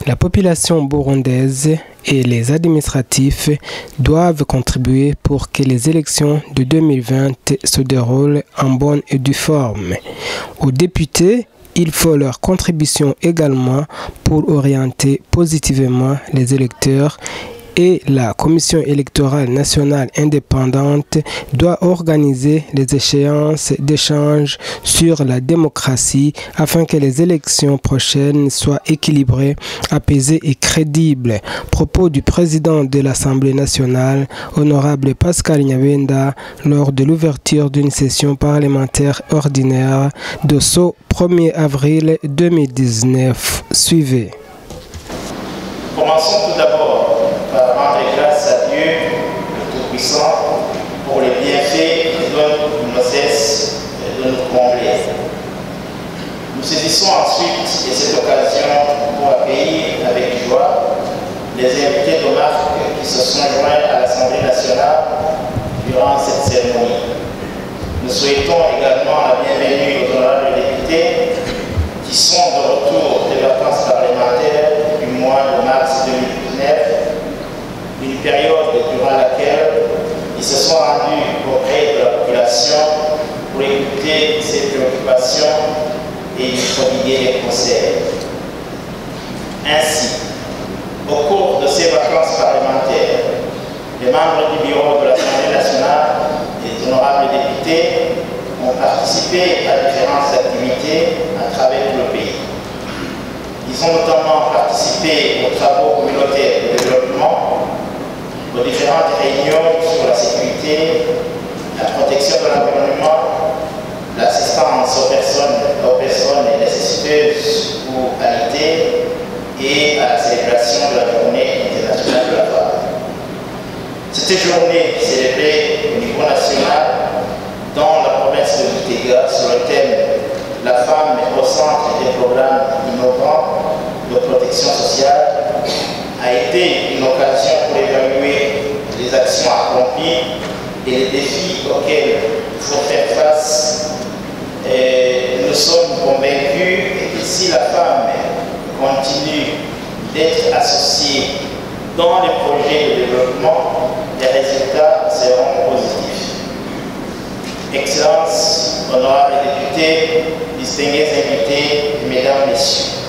La population burundaise et les administratifs doivent contribuer pour que les élections de 2020 se déroulent en bonne et due forme. Aux députés, il faut leur contribution également pour orienter positivement les électeurs et la Commission électorale nationale indépendante doit organiser les échéances d'échange sur la démocratie afin que les élections prochaines soient équilibrées, apaisées et crédibles. Propos du président de l'Assemblée nationale, honorable Pascal Nyabenda, lors de l'ouverture d'une session parlementaire ordinaire de ce 1er avril 2019. Suivez. Commençons tout d'abord par rendre grâce à Dieu, le Tout-Puissant, pour les bienfaits qui ne cesse de nous combler. Nous saisissons ensuite de cette occasion pour accueillir avec joie les invités de marque qui se sont joints à l'Assemblée nationale durant cette cérémonie. Nous souhaitons également la bienvenue aux honorables députés qui sont de retour des vacances parlementaires du mois de mars 2019, une période durant laquelle ils se sont rendus auprès de la population pour écouter ses préoccupations et lui prodiguer des conseils. Ainsi, au cours de ces vacances parlementaires, les membres du bureau de l'Assemblée nationale et les honorables députés ont participé à différentes activités à travers le pays. Ils ont notamment participé aux travaux communautaires de développement, aux différentes réunions sur la sécurité, la protection de l'environnement, l'assistance aux personnes nécessiteuses ou alitées et à la célébration de la journée internationale de la femme. Cette journée célébrée au niveau national dans la province de Gitega sur le thème « La femme est au centre des programmes innovants de protection sociale » a été une occasion pour évaluer les actions accomplies et les défis auxquels il faut faire face. Et nous sommes convaincus que si la femme continue d'être associée dans les projets de développement, les résultats seront positifs. Excellences, honorables députés, distingués invités, mesdames, messieurs.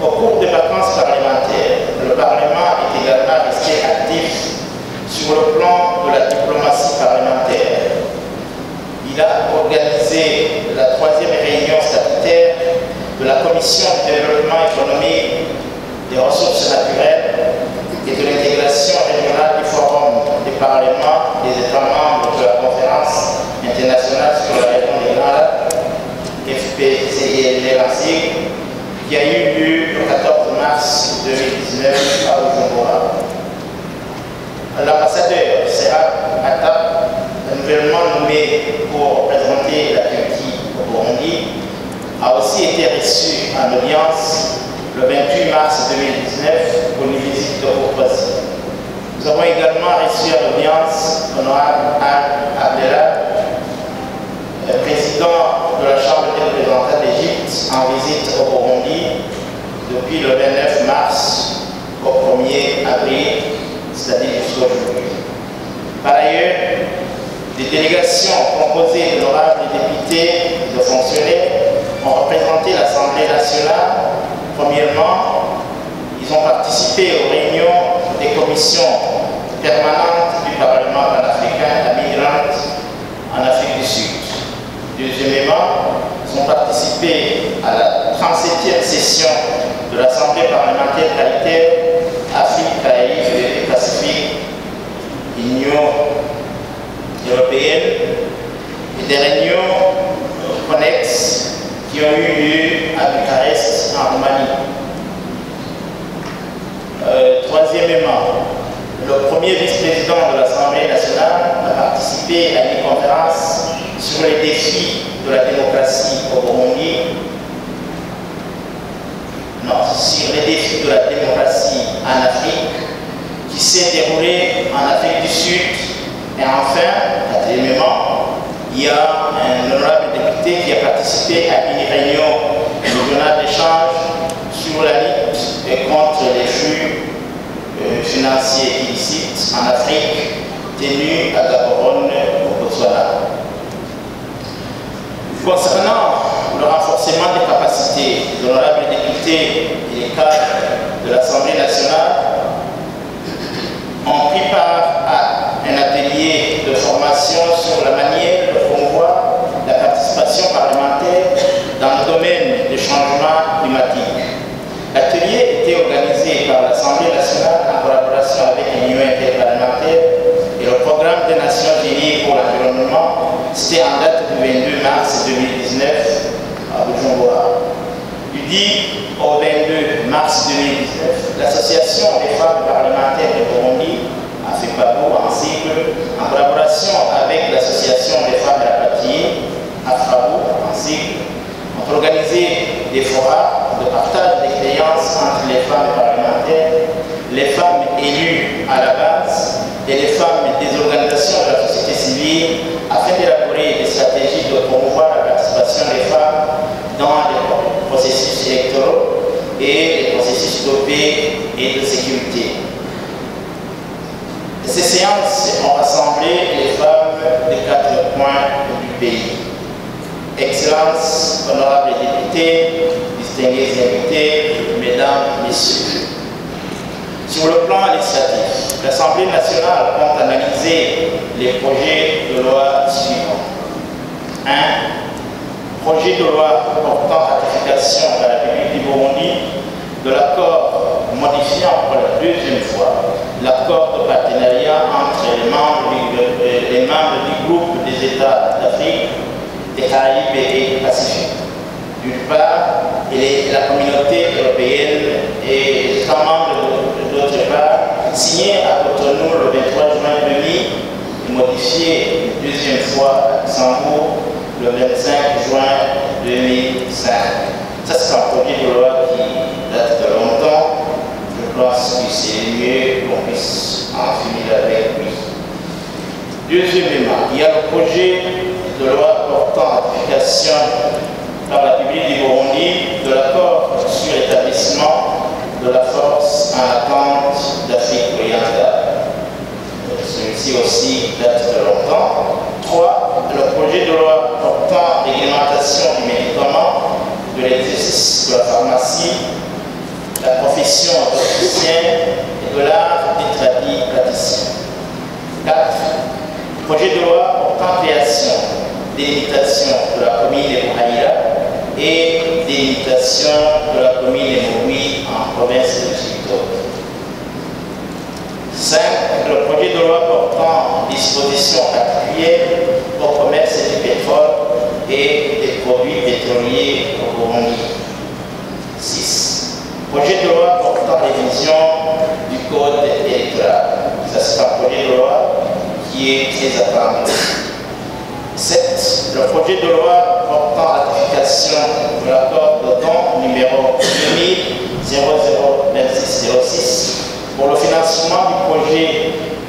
Au cours des vacances parlementaires, le Parlement est également resté actif sur le plan de la diplomatie parlementaire. Il a organisé la 3e réunion statutaire de la Commission du développement économique, des ressources naturelles et de l'intégration régionale du Forum des parlements des États membres de la Conférence internationale sur la région des Grands Lacs, FPCIL, qui a eu lieu le 14 mars 2019 à Bujumbura. L'ambassadeur Serap Atap, nouvellement nommé pour représenter la Turquie au Burundi, a aussi été reçu en audience le 28 mars 2019 pour une visite de courtoisie. Nous avons également reçu en audience l'honorable Abdellah, président de la Chambre des représentants d'Égypte, en visite au Burundi depuis le 29 mars au 1er avril, c'est-à-dire jusqu'aujourd'hui. Par ailleurs, des délégations composées d'honorables députés et de fonctionnaires ont représenté l'Assemblée nationale. Premièrement, ils ont participé aux réunions des commissions permanentes du Parlement panafricain amigrante en Afrique du Sud. Deuxièmement, ils ont participé à la 37e session de l'Assemblée parlementaire paritaire Afrique, Caraïbes et Pacifique, Union européenne, et des réunions connexes qui ont eu lieu à Bucarest, en Roumanie. Troisièmement, le premier vice-président de l'Assemblée nationale a participé à une conférence sur les défis de la démocratie au Burundi. Sur les défis de la démocratie en Afrique, qui s'est déroulée en Afrique du Sud. Et enfin, quatrièmement, il y a un honorable député qui a participé à une réunion régionale d'échange sur la lutte et contre les flux financiers illicites en Afrique tenus à Gaborone au Botswana. Concernant le renforcement des capacités des honorables députés et les cadres de l'Assemblée nationale, ont pris part à un atelier de formation sur la manière de promouvoir la participation parlementaire dans le domaine du changement climatique. L'atelier était organisé par l'Assemblée nationale en collaboration avec l'Union interparlementaire et le Programme des Nations Unies pour l'environnement. C'était en date du 22 mars 2019 à Bujumbura. Du 10 au 22 mars 2019, l'Association des femmes parlementaires de Burundi, AFEPABO en sigle, en collaboration avec l'Association des femmes rapatriées, AFRABO en sigle, ont organisé des forats de partage d'expériences entre les femmes parlementaires, les femmes élues à la base et les femmes des organisations de la société civile afin d'élaborer des stratégies de promouvoir la participation des femmes dans les processus électoraux et les processus de paix et de sécurité. Ces séances ont rassemblé les femmes des 4 coins du pays. Excellences, honorables députés, distingués invités, mesdames, messieurs. Sur le plan législatif, l'Assemblée nationale compte analyser les projets de loi suivants. 1. Projet de loi portant ratification à la République du Burundi de l'accord modifiant pour la 2e fois l'accord de partenariat entre les membres du groupe des États d'Afrique, des Caraïbes et du Pacifique. D'une part, et la communauté européenne et les États membres d'autre part, signé à Cotonou le 23 juin 2000 et modifié une 2e fois à Luxembourg le 25 juin 2005. Ça, c'est un projet de loi qui date de longtemps. Je pense que c'est mieux qu'on puisse en finir avec lui. Deuxièmement, il y a le projet de loi portant ratification par la République du Burundi de l'accord sur l'établissement de la force en attente d'Afrique orientale. Celui-ci aussi date de longtemps. 3. Le projet de loi portant réglementation du médicament, de l'exercice de la pharmacie, la profession d'opticien et de l'art des praticien. 4. Projet de loi portant création, délimitation de la commune de Bouhaïra et délimitation de la commune de Moui en province de Chibitoke. 5. Le projet de loi portant dispositions particulières au commerce du pétrole et des produits pétroliers au Burundi. 6. Projet de loi portant révision du code électoral. Ça, c'est un projet de loi qui est très attendu. 7. Le projet de loi portant ratification de l'accord de don numéro 2000-002606 pour le financement du projet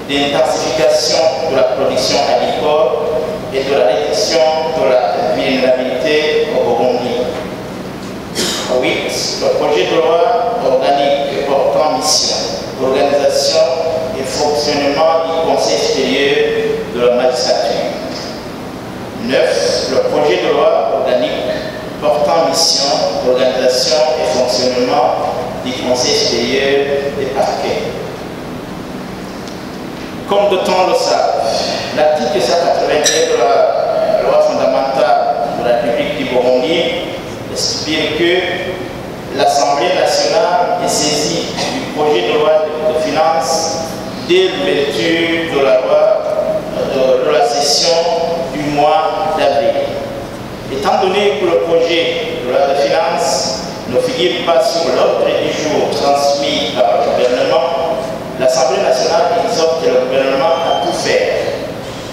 d'intensification de la production agricole et de la réduction de la vulnérabilité au Burundi. 8. Le projet de loi organique portant mission, organisation et fonctionnement du Conseil supérieur de la magistrature. 9. Le projet de loi organique portant mission, organisation et fonctionnement du Conseil supérieur des parquets. Comme d'autres le savent, l'article 181 de la loi fondamentale de la République du Burundi stipule que l'Assemblée nationale est saisie du projet de loi de finances dès l'ouverture de la loi de la session du mois d'avril. Étant donné que le projet de loi de finances ne figure pas sur l'ordre du jour transmis par le gouvernement, l'Assemblée nationale exhorte le gouvernement à tout faire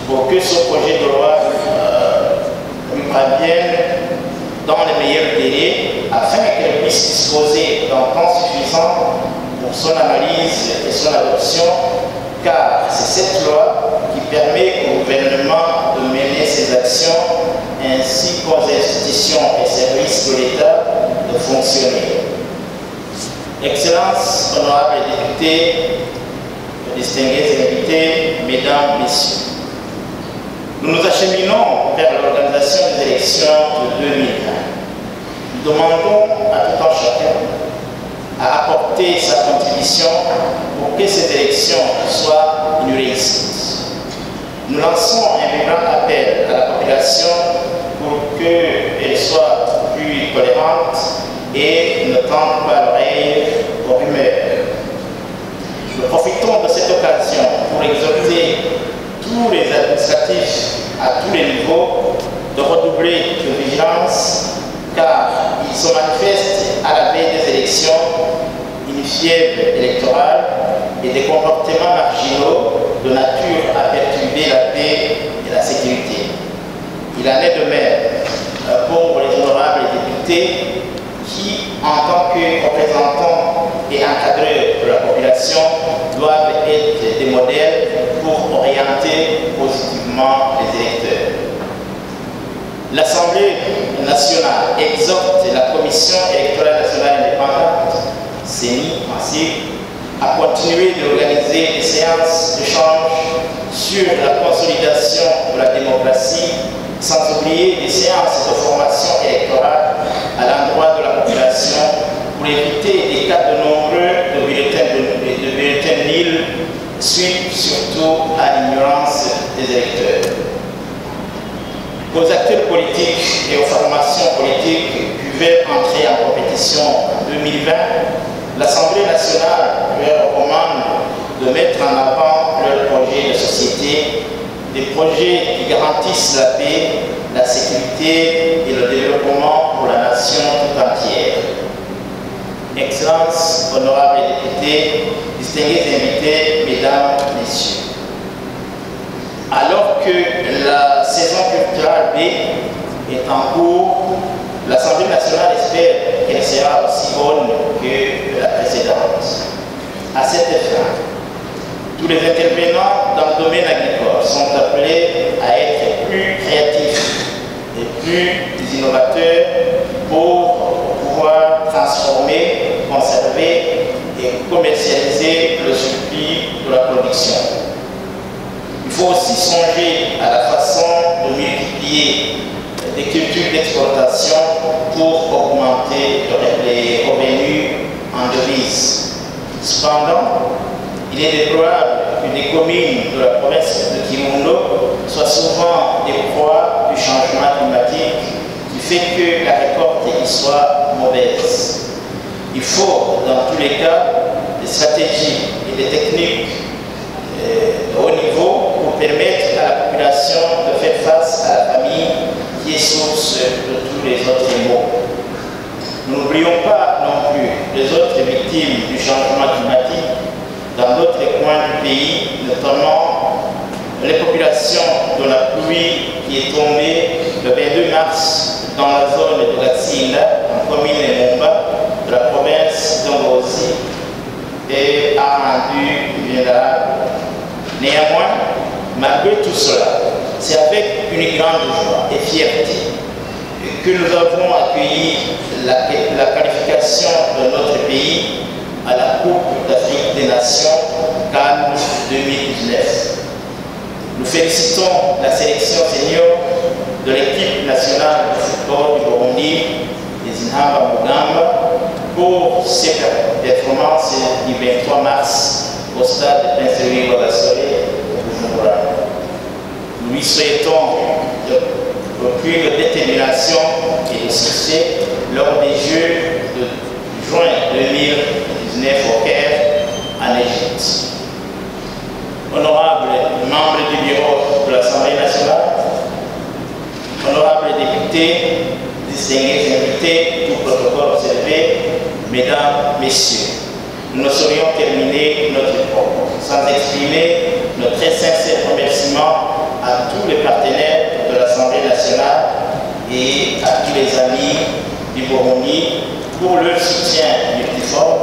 pour que ce projet de loi lui parvienne dans les meilleurs délais afin qu'elle puisse disposer d'un temps suffisant pour son analyse et son adoption, car c'est cette loi qui permet au gouvernement de mener ses actions ainsi qu'aux institutions et services de l'État de fonctionner. Excellences, honorables députés, distingués invités, mesdames, messieurs, nous nous acheminons vers l'organisation des élections de 2020. Nous demandons à tout un chacun à apporter sa contribution pour que ces élections soient une réussite. Nous lançons un vibrant appel à la population pour qu'elle soit plus tolérante et ne tende pas l'oreille aux rumeurs. Nous profitons de cette occasion pour exhorter tous les administratifs à tous les niveaux de redoubler de vigilance car ils se manifestent à la veille des élections une fièvre électorale et des comportements marginaux de nature à perturber la paix et la sécurité. Il en est de même pour les honorables députés qui, en tant que représentants et encadreurs de la population, doivent être des modèles pour orienter positivement les électeurs. L'Assemblée nationale exhorte la Commission électorale nationale indépendante, CENI, à continuer d'organiser des séances d'échange sur la consolidation de la démocratie, sans oublier des séances de formation électorale à l'endroit de la population pour éviter des cas de nombreux de bulletins nuls suite surtout à l'ignorance des électeurs. Aux acteurs politiques et aux formations politiques qui veulent entrer en compétition en 2020, l'Assemblée nationale leur recommande de mettre en avant leurs projets de société, des projets qui garantissent la paix, la sécurité et le développement pour la nation tout entière. Excellences, honorables députés, distingués invités, mesdames, messieurs. Alors que la saison culturelle B est en cours, l'Assemblée nationale espère qu'elle sera aussi bonne que la précédente. À cette fin, tous les intervenants dans le domaine agricole sont appelés à être plus créatifs et plus innovateurs pour pouvoir transformer, conserver et commercialiser le surplus de la production. Il faut aussi songer à la façon de multiplier des cultures d'exportation pour augmenter les revenus en devises. Cependant, il est déplorable que des communes de la province de Kirundo soient souvent des proies du changement climatique qui fait que la récolte y soit mauvaise. Il faut, dans tous les cas, des stratégies et des techniques de haut niveau pour permettre à la population de faire face à la famine qui est source de tous les autres maux. Nous n'oublions pas non plus les autres victimes du changement climatique dans d'autres coins du pays, notamment les populations de la pluie qui est tombée le 22 mars dans la zone de Gatsinda, en commune de Mumba, de la province d'Ongozi, et a rendu vulnérable. Néanmoins, malgré tout cela, c'est avec une grande joie et fierté que nous avons accueilli la qualification de notre pays à la Coupe d'Afrique des Nations Cannes 2019. Nous félicitons la sélection senior de l'équipe nationale de football du Burundi, les Inhamba Mugamba, pour ses performances du 23 mars au stade de Prince-Louis Rwagasore au Bujumbura. Nous lui souhaitons plus de détermination et de succès lors des Jeux de juin 2019 au Caire, en Égypte. Honorables membres du bureau de l'Assemblée nationale, honorables députés, distingués invités, tout protocole observé, mesdames, messieurs, nous ne saurions terminer notre propos sans exprimer notre très sincère remerciement à tous les partenaires de l'Assemblée nationale et à tous les amis du Burundi pour leur soutien multiforme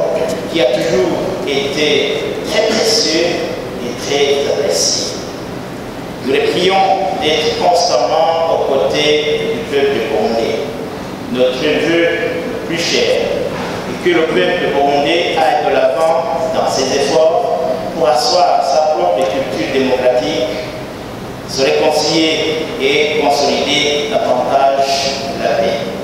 qui a toujours été très précieux et très apprécié. Nous les prions d'être constamment aux côtés du peuple burundais, notre vœu le plus cher, et que le peuple burundais aille de l'avant dans ses efforts pour asseoir sa propre culture démocratique, se réconcilier et consolider davantage la paix.